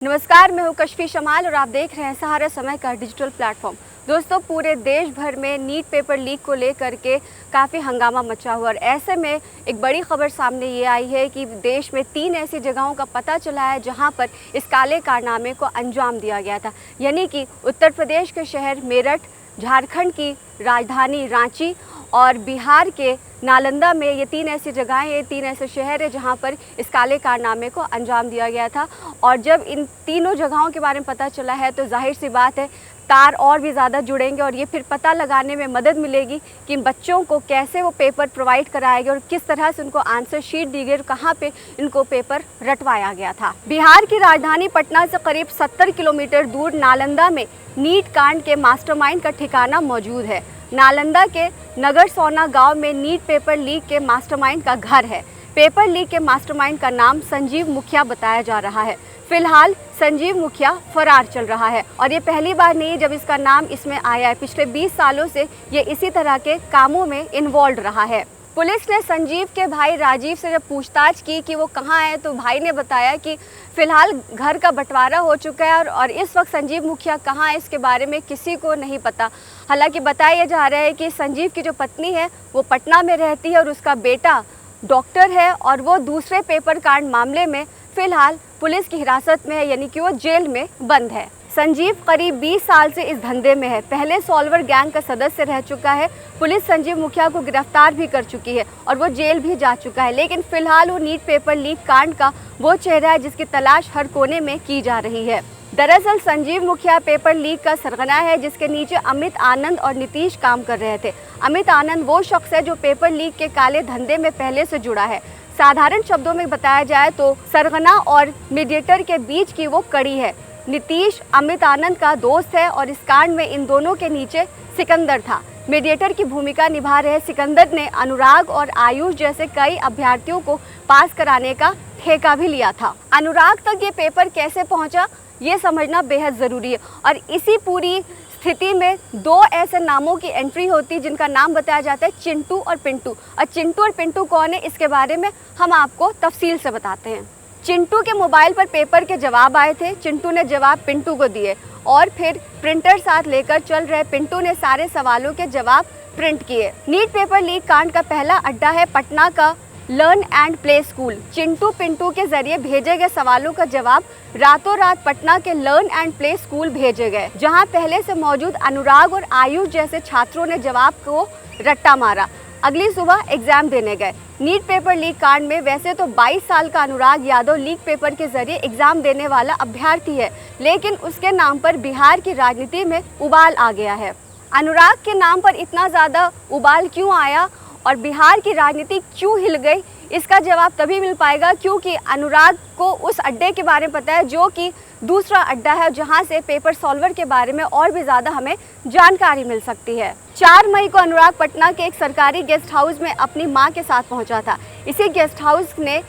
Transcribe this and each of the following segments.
नमस्कार, मैं हूँ कशफी शमाल और आप देख रहे हैं सहारा समय का डिजिटल प्लेटफॉर्म। दोस्तों, पूरे देश भर में नीट पेपर लीक को लेकर के काफ़ी हंगामा मचा हुआ और ऐसे में एक बड़ी खबर सामने ये आई है कि देश में 3 ऐसी जगहों का पता चला है जहां पर इस काले कारनामे को अंजाम दिया गया था। यानी कि उत्तर प्रदेश के शहर मेरठ, झारखंड की राजधानी रांची और बिहार के नालंदा में ये 3 ऐसी जगहें, ये 3 ऐसे शहर हैं जहाँ पर इस काले कारनामे को अंजाम दिया गया था। और जब इन तीनों जगहों के बारे में पता चला है तो जाहिर सी बात है तार और भी ज़्यादा जुड़ेंगे और ये फिर पता लगाने में मदद मिलेगी कि बच्चों को कैसे वो पेपर प्रोवाइड कराए गए और किस तरह से उनको आंसर शीट दी गई और कहाँ पे इनको पेपर रटवाया गया था। बिहार की राजधानी पटना से करीब 70 किलोमीटर दूर नालंदा में नीट कांड के मास्टरमाइंड का ठिकाना मौजूद है। नालंदा के नगर सोना गांव में नीट पेपर लीक के मास्टरमाइंड का घर है। पेपर लीक के मास्टरमाइंड का नाम संजीव मुखिया बताया जा रहा है। फिलहाल संजीव मुखिया फरार चल रहा है और ये पहली बार नहीं जब इसका नाम इसमें आया है। पिछले 20 सालों से ये इसी तरह के कामों में इन्वॉल्व रहा है। पुलिस ने संजीव के भाई राजीव से जब पूछताछ की कि वो कहाँ है तो भाई ने बताया कि फ़िलहाल घर का बंटवारा हो चुका है और इस वक्त संजीव मुखिया कहाँ है इसके बारे में किसी को नहीं पता। हालांकि बताया जा रहा है कि संजीव की जो पत्नी है वो पटना में रहती है और उसका बेटा डॉक्टर है और वो दूसरे पेपर कांड मामले में फ़िलहाल पुलिस की हिरासत में है, यानी कि वो जेल में बंद है। संजीव करीब 20 साल से इस धंधे में है। पहले सॉल्वर गैंग का सदस्य रह चुका है। पुलिस संजीव मुखिया को गिरफ्तार भी कर चुकी है और वो जेल भी जा चुका है। लेकिन फिलहाल वो नीट पेपर लीक कांड का वो चेहरा है जिसकी तलाश हर कोने में की जा रही है। दरअसल संजीव मुखिया पेपर लीक का सरगना है जिसके नीचे अमित आनंद और नीतीश काम कर रहे थे। अमित आनंद वो शख्स है जो पेपर लीक के काले धंधे में पहले से जुड़ा है। साधारण शब्दों में बताया जाए तो सरगना और मीडिएटर के बीच की वो कड़ी है। नीतीश अमित आनंद का दोस्त है और इस कांड में इन दोनों के नीचे सिकंदर था। मीडिएटर की भूमिका निभा रहे सिकंदर ने अनुराग और आयुष जैसे कई अभ्यर्थियों को पास कराने का ठेका भी लिया था। अनुराग तक ये पेपर कैसे पहुंचा ये समझना बेहद ज़रूरी है और इसी पूरी स्थिति में 2 ऐसे नामों की एंट्री होती है जिनका नाम बताया जाता है चिंटू और पिंटू। और चिंटू और पिंटू कौन है इसके बारे में हम आपको तफसील से बताते हैं। चिंटू के मोबाइल पर पेपर के जवाब आए थे। चिंटू ने जवाब पिंटू को दिए और फिर प्रिंटर साथ लेकर चल रहे पिंटू ने सारे सवालों के जवाब प्रिंट किए। नीट पेपर लीक कांड का पहला अड्डा है पटना का learn and play school. Chintu Pintu के जरिए भेजे गए सवालों का जवाब रातों रात पटना के लर्न एंड प्ले स्कूल भेजे गए, जहां पहले से मौजूद अनुराग और आयुष जैसे छात्रों ने जवाब को रट्टा मारा। अगली सुबह एग्जाम देने गए। नीट पेपर लीक कांड में वैसे तो 22 साल का अनुराग यादव लीक पेपर के जरिए एग्जाम देने वाला अभ्यर्थी है, लेकिन उसके नाम पर बिहार की राजनीति में उबाल आ गया है। अनुराग के नाम पर इतना ज़्यादा उबाल क्यों आया और बिहार की राजनीति क्यों हिल गई, इसका जवाब तभी मिल पाएगा क्योंकि अनुराग को उस अड्डे के बारे में पता है जो कि दूसरा अड्डा है जहां से पेपर सॉल्वर के बारे में और भी ज़्यादा हमें जानकारी मिल सकती है। 4 मई को अनुराग पटना के एक सरकारी गेस्ट हाउस में अपनी मां के साथ पहुंचा था। इसी गेस्ट हाउस ने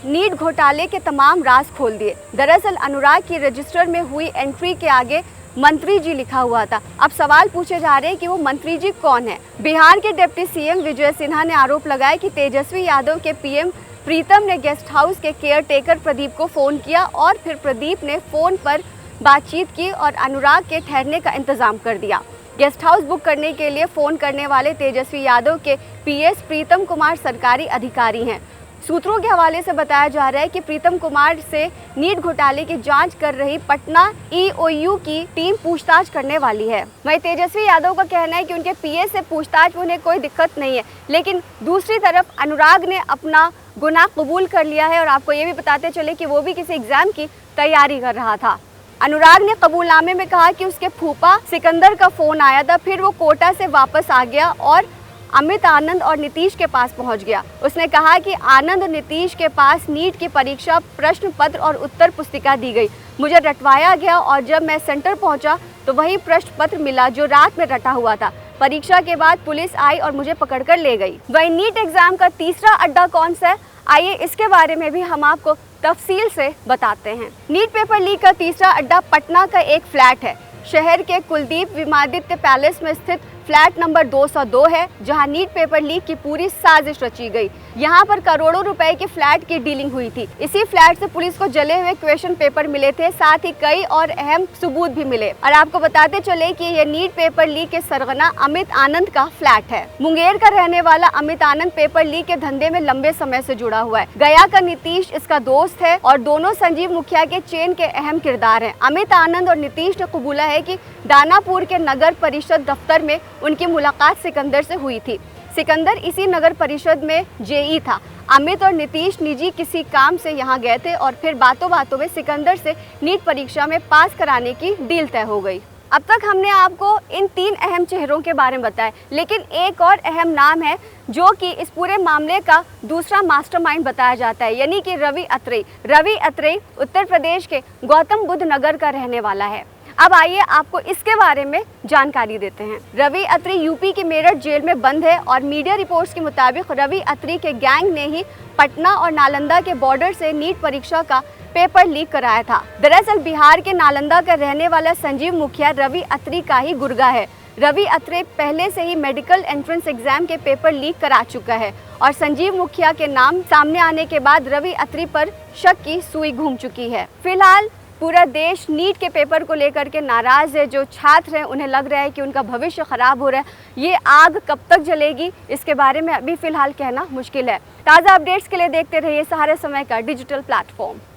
नीट घोटाले के तमाम राज खोल दिए। दरअसल अनुराग की रजिस्टर में हुई एंट्री के आगे मंत्री जी लिखा हुआ था। अब सवाल पूछे जा रहे हैं कि वो मंत्री जी कौन है। बिहार के डिप्टी सीएम विजय सिन्हा ने आरोप लगाया कि तेजस्वी यादव के पीएम प्रीतम ने गेस्ट हाउस के केयर टेकर प्रदीप को फ़ोन किया और फिर प्रदीप ने फ़ोन पर बातचीत की और अनुराग के ठहरने का इंतज़ाम कर दिया। गेस्ट हाउस बुक करने के लिए फ़ोन करने वाले तेजस्वी यादव के पीएस प्रीतम कुमार सरकारी अधिकारी हैं। सूत्रों के हवाले से बताया जा रहा है कि प्रीतम कुमार से नीट घोटाले की जांच कर रही पटना ईओयू की टीम पूछताछ करने वाली है। वहीं तेजस्वी यादव का कहना है कि उनके पीए से पूछताछ में उन्हें कोई दिक्कत नहीं है, लेकिन दूसरी तरफ अनुराग ने अपना गुनाह कबूल कर लिया है और आपको ये भी बताते चले कि वो भी किसी एग्जाम की तैयारी कर रहा था। अनुराग ने कबूलनामे में कहा कि उसके फूफा सिकंदर का फ़ोन आया था, फिर वो कोटा से वापस आ गया और अमित आनंद और नीतीश के पास पहुंच गया। उसने कहा कि आनंद और नीतीश के पास नीट की परीक्षा प्रश्न पत्र और उत्तर पुस्तिका दी गई। मुझे रटवाया गया और जब मैं सेंटर पहुंचा तो वही प्रश्न पत्र मिला जो रात में रटा हुआ था। परीक्षा के बाद पुलिस आई और मुझे पकड़कर ले गई। वही नीट एग्जाम का तीसरा अड्डा कौन सा है, आइए इसके बारे में भी हम आपको तफसील से बताते हैं। नीट पेपर लीक का तीसरा अड्डा पटना का एक फ्लैट है। शहर के कुलदीप विमादित्य पैलेस में स्थित फ्लैट नंबर 202 है, जहां नीट पेपर लीक की पूरी साजिश रची गई। यहां पर करोड़ों रुपए के फ्लैट की डीलिंग हुई थी। इसी फ्लैट से पुलिस को जले हुए क्वेश्चन पेपर मिले थे, साथ ही कई और अहम सबूत भी मिले। और आपको बताते चले कि ये नीट पेपर लीक के सरगना अमित आनंद का फ्लैट है। मुंगेर का रहने वाला अमित आनंद पेपर लीक के धंधे में लंबे समय से जुड़ा हुआ है। गया का नीतीश इसका दोस्त है और दोनों संजीव मुखिया के चेन के अहम किरदार हैं। अमित आनंद और नीतीश ने कबूला है कि दानापुर के नगर परिषद दफ्तर में उनकी मुलाकात सिकंदर से हुई थी। सिकंदर इसी नगर परिषद में जेई था। अमित और नीतीश निजी किसी काम से यहाँ गए थे और फिर बातों बातों में सिकंदर से नीट परीक्षा में पास कराने की डील तय हो गई। अब तक हमने आपको इन 3 अहम चेहरों के बारे में बताया, लेकिन एक और अहम नाम है जो कि इस पूरे मामले का दूसरा मास्टरमाइंड बताया जाता है, यानी कि रवि अत्रेई। रवि अत्रेई उत्तर प्रदेश के गौतम बुद्ध नगर का रहने वाला है। अब आइए आपको इसके बारे में जानकारी देते हैं। रवि अत्रेई यूपी के मेरठ जेल में बंद है और मीडिया रिपोर्ट्स के मुताबिक रवि अत्रेई के गैंग ने ही पटना और नालंदा के बॉर्डर से नीट परीक्षा का पेपर लीक कराया था। दरअसल बिहार के नालंदा का रहने वाला संजीव मुखिया रवि अत्रेई का ही गुर्गा है। रवि अत्रेई पहले से ही मेडिकल एंट्रेंस एग्जाम के पेपर लीक करा चुका है और संजीव मुखिया के नाम सामने आने के बाद रवि अत्रेई पर शक की सुई घूम चुकी है। फिलहाल पूरा देश नीट के पेपर को लेकर के नाराज है। जो छात्र हैं उन्हें लग रहा है कि उनका भविष्य खराब हो रहा है। ये आग कब तक जलेगी, इसके बारे में अभी फिलहाल कहना मुश्किल है। ताज़ा अपडेट्स के लिए देखते रहिए सहारा समय का डिजिटल प्लेटफॉर्म।